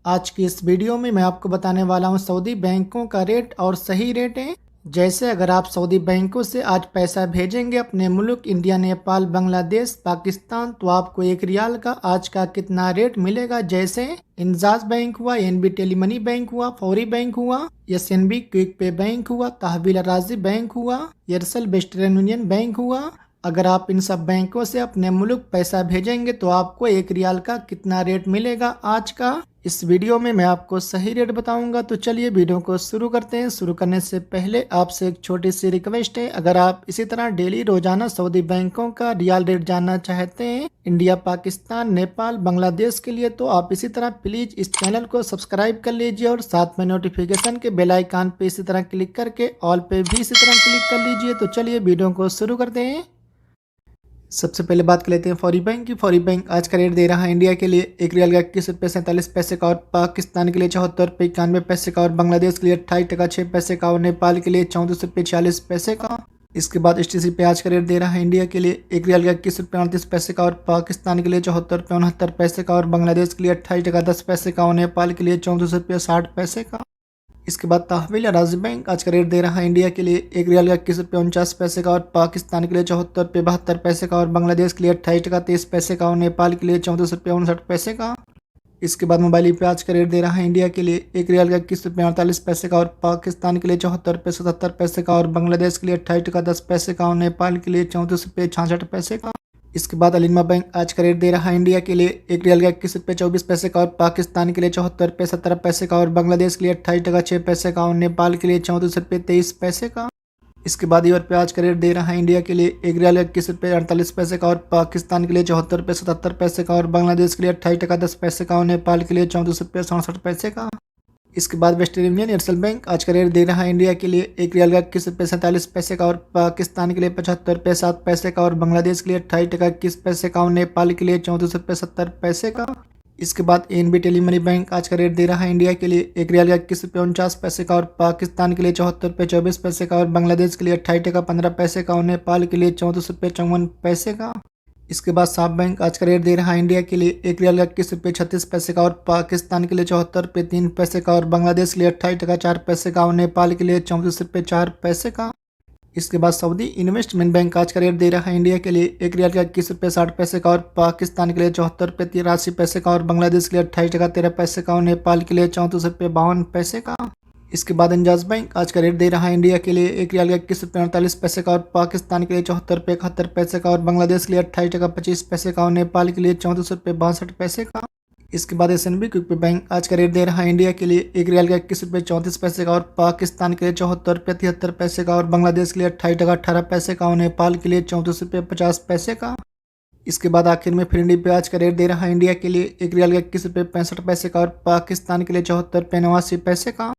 आज की इस वीडियो में मैं आपको बताने वाला हूं सऊदी बैंकों का रेट और सही रेट है। जैसे अगर आप सऊदी बैंकों से आज पैसा भेजेंगे अपने मुल्क इंडिया, नेपाल, बांग्लादेश, पाकिस्तान, तो आपको 1 रियाल का आज का कितना रेट मिलेगा। जैसे इंजाज बैंक हुआ, एनबी टेलीमनी बैंक हुआ, फौरी बैंक हुआ, एसएनबी क्विक पे बैंक हुआ, तहवील राजी बैंक हुआ, एयरसेल वेस्टर्न यूनियन बैंक हुआ। अगर आप इन सब बैंकों से अपने मुल्क पैसा भेजेंगे तो आपको 1 रियाल का कितना रेट मिलेगा आज का। इस वीडियो में मैं आपको सही रेट बताऊंगा। तो चलिए वीडियो को शुरू करते हैं। शुरू करने से पहले आपसे एक छोटी सी रिक्वेस्ट है, अगर आप इसी तरह डेली रोजाना सऊदी बैंकों का रियाल रेट जानना चाहते हैं इंडिया, पाकिस्तान, नेपाल, बांग्लादेश के लिए, तो आप इसी तरह प्लीज इस चैनल को सब्सक्राइब कर लीजिए और साथ में नोटिफिकेशन के बेल आइकन पे इसी तरह क्लिक करके ऑल पे भी इसी तरह क्लिक कर लीजिए। तो चलिए वीडियो को शुरू करते हैं। सबसे पहले बात कर लेते हैं फौरी बैंक की। फौरी बैंक आज का रेट दे रहा है इंडिया के लिए 1 रियाल का 21 रुपये 47 पैसे का, और पाकिस्तान के लिए 74 रुपये 91 पैसे का, और बांग्लादेश के लिए 28 टका 6 पैसे का, और नेपाल के लिए 34 रुपये 46 पैसे का। इसके बाद एसटीसी पे आज का रेट दे रहा है इंडिया के लिए 1 रियाल का 21 रुपये 38 पैसे का, और पाकिस्तान के लिए 74 रुपये 69 पैसे का, और बांग्लादेश के लिए 28 टका 10 पैसे का, और नेपाल के लिए 34 रुपये 60 पैसे का। इसके बाद तहवील राजी बैंक आज का रेट दे रहा है इंडिया के लिए 1 रियाल का 21 रुपये 49 पैसे का, और पाकिस्तान के लिए 74 रुपये 72 पैसे का, और बांग्लादेश के लिए 28 टका 23 पैसे का, और नेपाल के लिए 34 रुपये 59 पैसे का। इसके बाद मोबाइल पे आज का रेट दे रहा है इंडिया के लिए 1 रियाल का 21 रुपये 48 पैसे का, और पाकिस्तान के लिए 74 रुपये 77 पैसे का, और बांग्लादेश के लिए 28 टका 10 पैसे का, और नेपाल के लिए 34 रुपये 66 पैसे का। इसके बाद अलिमा बैंक आज का रेट दे रहा है इंडिया के लिए 1 रियाल का 21 रुपये 24 पैसे का, और पाकिस्तान के लिए 74 रुपये 17 पैसे का, और बांग्लादेश के लिए 28 टका 6 पैसे का, और नेपाल के लिए 34 रुपये 23 पैसे का। इसके बाद यूरो पे आज का रेट दे रहा है इंडिया के लिए 1 रियाल का 21 रुपये 48 पैसे का, और पाकिस्तान के लिए 74 रुपये 77 पैसे का, और बांग्लादेश के लिए 28 टका 10 पैसे का, और नेपाल के लिए 34 रुपये 67 पैसे का। इसके बाद वेस्टर्न यूनियन एयरसेल बैंक आज का रेट दे रहा है इंडिया के लिए 1 रियाल का 21 रुपये 47 पैसे का, और पाकिस्तान के लिए 75 रुपये 7 पैसे का, और बांग्लादेश के लिए 28 टका 21 पैसे का, और नेपाल के लिए 34 रुपये 70 पैसे का। इसके बाद एनबी टेलीमनी बैंक आज का रेट दे रहा है इंडिया के लिए 1 रियाल का 21 रुपये 49 पैसे का, और पाकिस्तान के लिए 74 रुपये 24 पैसे का, और बांग्लादेश के लिए 28 टका 15 पैसे का, और नेपाल के लिए 34 रुपये 54 पैसे का। इसके बाद साफ बैंक आज का रेट दे रहा है इंडिया के लिए 1 रियाल का 21 रुपये 36 पैसे का, और पाकिस्तान के लिए 74 रुपये 3 पैसे का, और बांग्लादेश के लिए 28 टका 4 पैसे का, और नेपाल के लिए 34 रुपये 4 पैसे का। इसके बाद सऊदी इन्वेस्टमेंट बैंक आज का रेट दे रहा है इंडिया के लिए 1 रियाल का 21 रुपये 60 पैसे का, और पाकिस्तान के लिए 74 रुपये 83 पैसे का, और बांग्लादेश के लिए 28 टका 13 पैसे का, और नेपाल के लिए 34 रुपये 52 पैसे का। इसके बाद अंजाज बैंक आज का रेट दे रहा है इंडिया के लिए 1 रियाल का 21 रुपये 48 पैसे का, और पाकिस्तान के लिए 74 रुपये 71 पैसे का, और बांग्लादेश के लिए 28 टका 25 पैसे का, और नेपाल के लिए 34 रुपये 62 पैसे का। इसके बाद एसएनबी क्विक पे बैंक आज का रेट दे रहा है इंडिया के लिए 1 रियाल का 21 रुपये 34 पैसे का, और पाकिस्तान के लिए 74 रुपये 73 पैसे का, और बांग्लादेश के लिए 28 टका 18 पैसे का, और नेपाल के लिए 34 रुपये 50 पैसे का। इसके बाद आखिर में फिरंडी पे आज का रेट दे रहा है इंडिया के लिए 1 रियाल का 21 रुपये 65 पैसे का, और पाकिस्तान के लिए 74 रुपये 89 पैसे का।